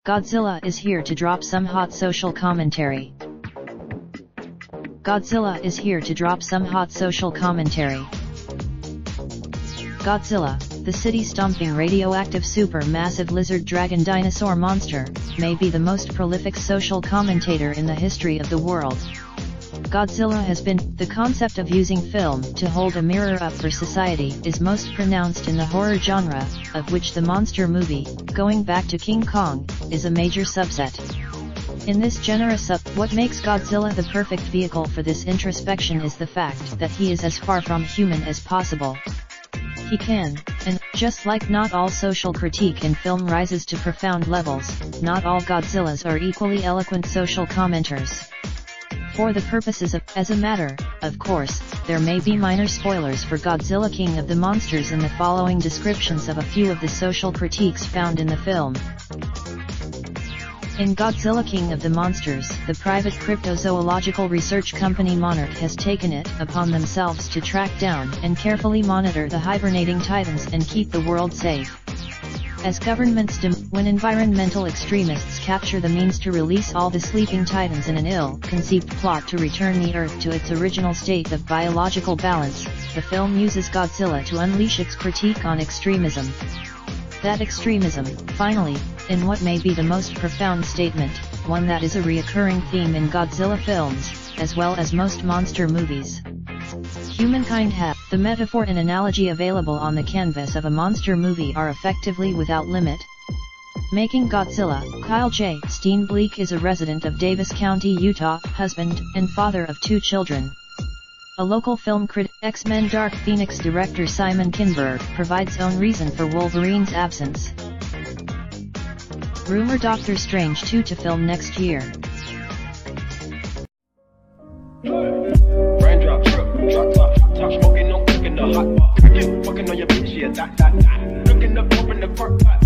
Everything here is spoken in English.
Godzilla is here to drop some hot social commentary. Godzilla is here to drop some hot social commentary. Godzilla, the city-stomping radioactive supermassive lizard dragon dinosaur monster, may be the most prolific social commentator in the history of the world. Godzilla has been. The concept of using film to hold a mirror up for society is most pronounced in the horror genre, of which the monster movie, going back to King Kong, is a major subset. In this genre what makes Godzilla the perfect vehicle for this introspection is the fact that he is as far from human as possible. He can, and, just like not all social critique in film rises to profound levels, not all Godzillas are equally eloquent social commenters. For the purposes of, as a matter, of course, there may be minor spoilers for Godzilla King of the Monsters in the following descriptions of a few of the social critiques found in the film. In Godzilla King of the Monsters, the private cryptozoological research company Monarch has taken it upon themselves to track down and carefully monitor the hibernating titans and keep the world safe. As governments when environmental extremists capture the means to release all the sleeping titans in an ill-conceived plot to return the Earth to its original state of biological balance, the film uses Godzilla to unleash its critique on extremism. That extremism, finally, in what may be the most profound statement, one that is a recurring theme in Godzilla films, as well as most monster movies. Humankind have. The metaphor and analogy available on the canvas of a monster movie are effectively without limit. Making Godzilla, Kyle J. Steenbleek is a resident of Davis County, Utah, husband and father of 2 children. A local film critic, X-Men Dark Phoenix director Simon Kinberg provides own reason for Wolverine's absence. Rumor Doctor Strange 2 to film next year. Raindrop, drop top, top smoking, no cooking the hot pot. Fucking on your bitch, yeah, that. Looking up, open the park pot.